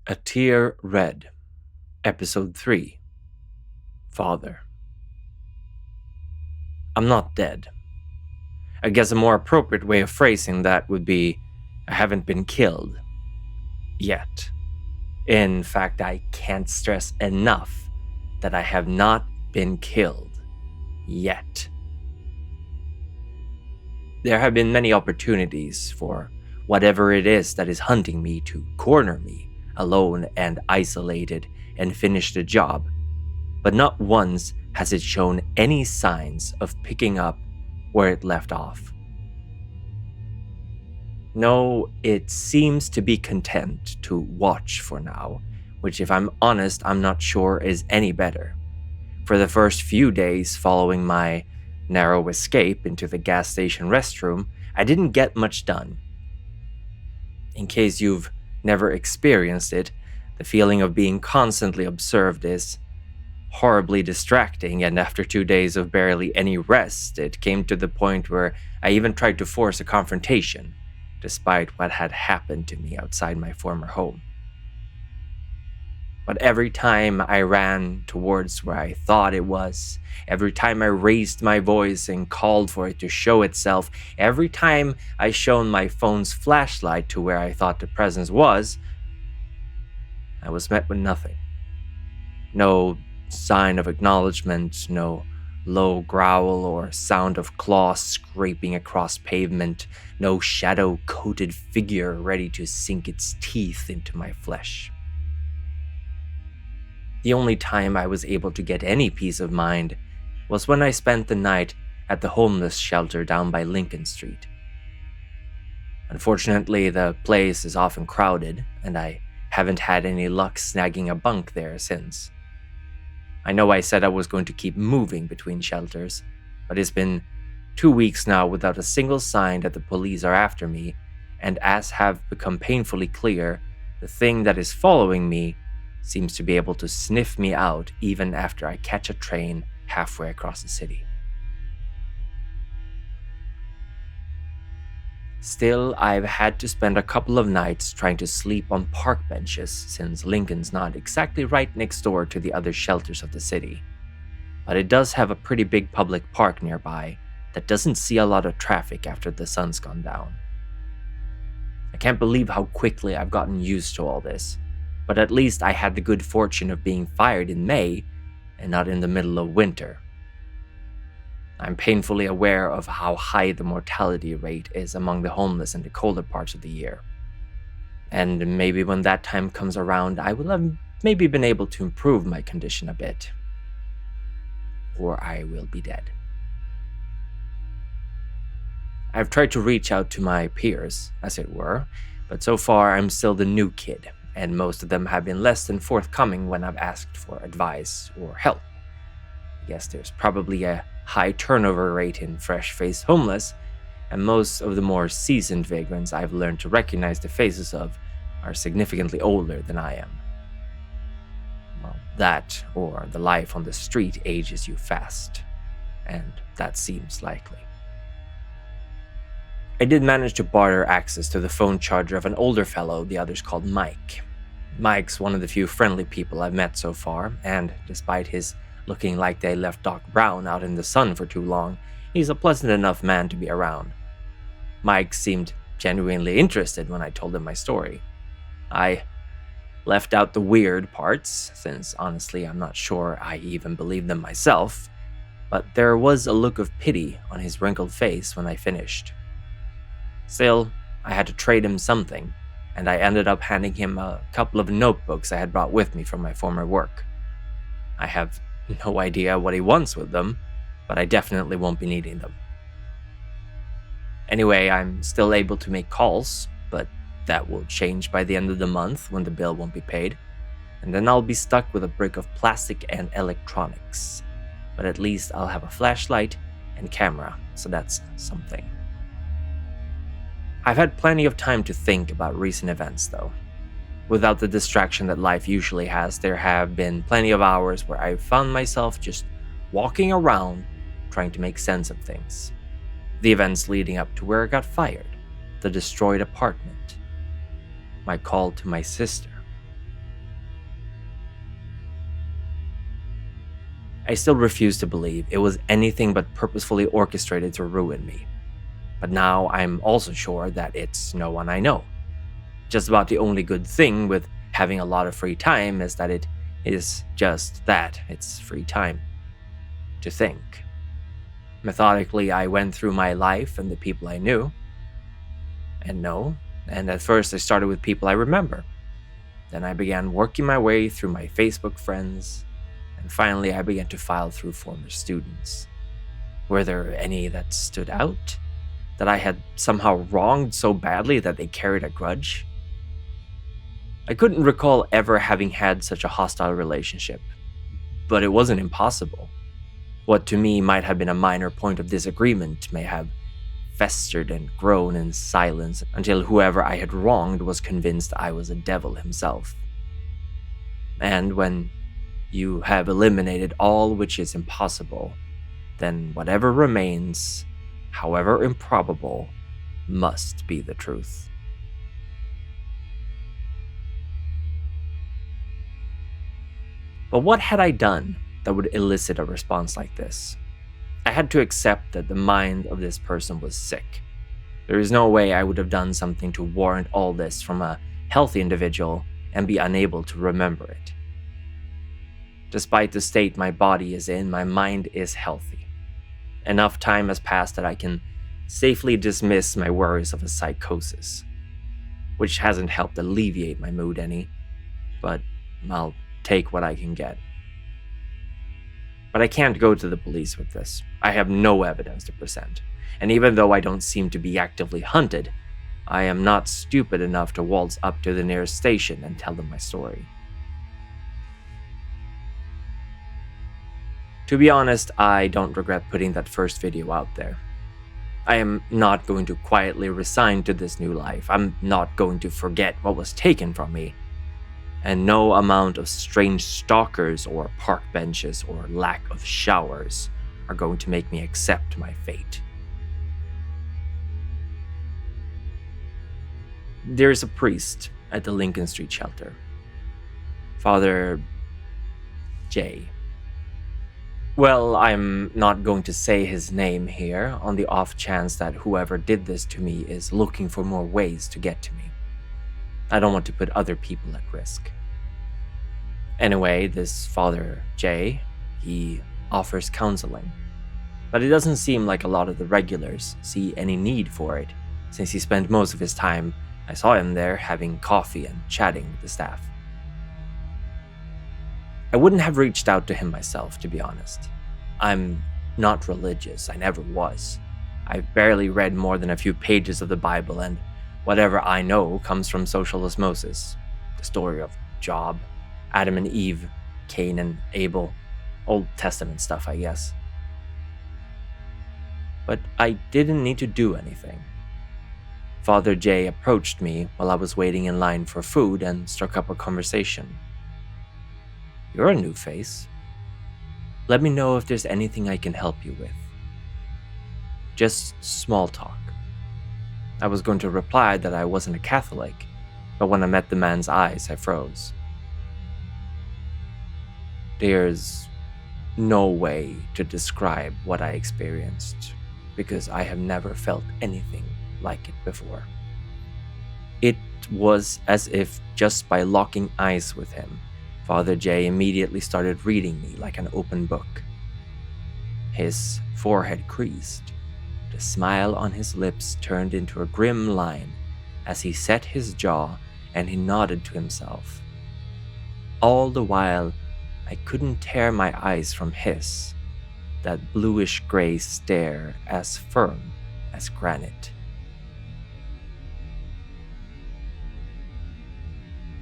A Tear Red, Episode 3. Father. I'm not dead. I guess a more appropriate way of phrasing that would be, I haven't been killed. Yet. In fact, I can't stress enough that I have not been killed. Yet. There have been many opportunities for whatever it is that is hunting me to corner me, alone and isolated, and finish the job, but not once has it shown any signs of picking up where it left off. No, it seems to be content to watch for now, which if I'm honest, I'm not sure is any better. For the first few days following my narrow escape into the gas station restroom, I didn't get much done. In case you've never experienced it, the feeling of being constantly observed is horribly distracting, and after 2 days of barely any rest, it came to the point where I even tried to force a confrontation, despite what had happened to me outside my former home. But every time I ran towards where I thought it was, every time I raised my voice and called for it to show itself, every time I shone my phone's flashlight to where I thought the presence was, I was met with nothing. No sign of acknowledgement, no low growl or sound of claws scraping across pavement, no shadow-coated figure ready to sink its teeth into my flesh. The only time I was able to get any peace of mind was when I spent the night at the homeless shelter down by Lincoln Street. Unfortunately, the place is often crowded, and I haven't had any luck snagging a bunk there since. I know I said I was going to keep moving between shelters, but it's been 2 weeks now without a single sign that the police are after me, and as have become painfully clear, the thing that is following me seems to be able to sniff me out even after I catch a train halfway across the city. Still, I've had to spend a couple of nights trying to sleep on park benches since Lincoln's not exactly right next door to the other shelters of the city. But it does have a pretty big public park nearby that doesn't see a lot of traffic after the sun's gone down. I can't believe how quickly I've gotten used to all this, but at least I had the good fortune of being fired in May and not in the middle of winter. I'm painfully aware of how high the mortality rate is among the homeless in the colder parts of the year. And maybe when that time comes around, I will have maybe been able to improve my condition a bit. Or I will be dead. I've tried to reach out to my peers, as it were, but so far I'm still the new kid, and most of them have been less than forthcoming when I've asked for advice or help. I guess there's probably a high turnover rate in fresh-faced homeless, and most of the more seasoned vagrants I've learned to recognize the faces of are significantly older than I am. Well, that or the life on the street ages you fast, and that seems likely. I did manage to barter access to the phone charger of an older fellow the others called Mike. Mike's one of the few friendly people I've met so far, and despite his looking like they left Doc Brown out in the sun for too long, he's a pleasant enough man to be around. Mike seemed genuinely interested when I told him my story. I left out the weird parts, since honestly I'm not sure I even believed them myself, but there was a look of pity on his wrinkled face when I finished. Still, I had to trade him something, and I ended up handing him a couple of notebooks I had brought with me from my former work. I have no idea what he wants with them, but I definitely won't be needing them. Anyway, I'm still able to make calls, but that will change by the end of the month when the bill won't be paid, and then I'll be stuck with a brick of plastic and electronics. But at least I'll have a flashlight and camera, so that's something. I've had plenty of time to think about recent events, though. Without the distraction that life usually has, there have been plenty of hours where I've found myself just walking around trying to make sense of things. The events leading up to where I got fired, the destroyed apartment, my call to my sister, I still refuse to believe it was anything but purposefully orchestrated to ruin me. But now I'm also sure that it's no one I know. Just about the only good thing with having a lot of free time is that it is just that, it's free time. To think. Methodically, I went through my life and the people I knew. And at first I started with people I remember. Then I began working my way through my Facebook friends, and finally I began to file through former students. Were there any that stood out? That I had somehow wronged so badly that they carried a grudge? I couldn't recall ever having had such a hostile relationship, but it wasn't impossible. What to me might have been a minor point of disagreement may have festered and grown in silence until whoever I had wronged was convinced I was a devil himself. And when you have eliminated all which is impossible, then whatever remains, however improbable, must be the truth. But what had I done that would elicit a response like this? I had to accept that the mind of this person was sick. There is no way I would have done something to warrant all this from a healthy individual and be unable to remember it. Despite the state my body is in, my mind is healthy. Enough time has passed that I can safely dismiss my worries of a psychosis, which hasn't helped alleviate my mood any, but I'll take what I can get. But I can't go to the police with this. I have no evidence to present, and even though I don't seem to be actively hunted, I am not stupid enough to waltz up to the nearest station and tell them my story. To be honest, I don't regret putting that first video out there. I am not going to quietly resign to this new life. I'm not going to forget what was taken from me. And no amount of strange stalkers or park benches or lack of showers are going to make me accept my fate. There is a priest at the Lincoln Street shelter, Father J. Well, I'm not going to say his name here on the off chance that whoever did this to me is looking for more ways to get to me. I don't want to put other people at risk. Anyway, this Father J, he offers counseling. But it doesn't seem like a lot of the regulars see any need for it, since he spent most of his time, I saw him there having coffee and chatting with the staff. I wouldn't have reached out to him myself, to be honest. I'm not religious, I never was. I've barely read more than a few pages of the Bible, and whatever I know comes from social osmosis. The story of Job, Adam and Eve, Cain and Abel, Old Testament stuff, I guess. But I didn't need to do anything. Father J approached me while I was waiting in line for food and struck up a conversation. You're a new face. Let me know if there's anything I can help you with. Just small talk. I was going to reply that I wasn't a Catholic, but when I met the man's eyes, I froze. There's no way to describe what I experienced, because I have never felt anything like it before. It was as if just by locking eyes with him, Father J immediately started reading me like an open book. His forehead creased. The smile on his lips turned into a grim line as he set his jaw and he nodded to himself. All the while, I couldn't tear my eyes from his, that bluish-gray stare as firm as granite.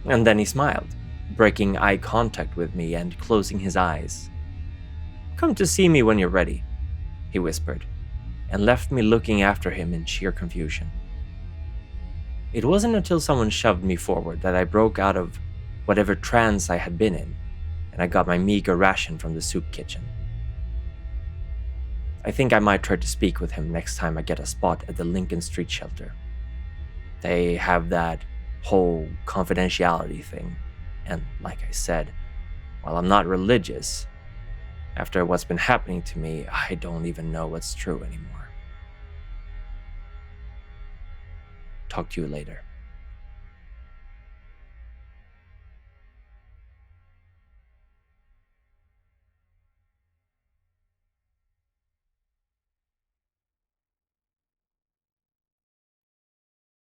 And then he smiled, breaking eye contact with me and closing his eyes. "Come to see me when you're ready," he whispered, and left me looking after him in sheer confusion. It wasn't until someone shoved me forward that I broke out of whatever trance I had been in, and I got my meager ration from the soup kitchen. I think I might try to speak with him next time I get a spot at the Lincoln Street shelter. They have that whole confidentiality thing, and like I said, while I'm not religious, After what's been happening to me, I don't even know what's true anymore. Talk to you later.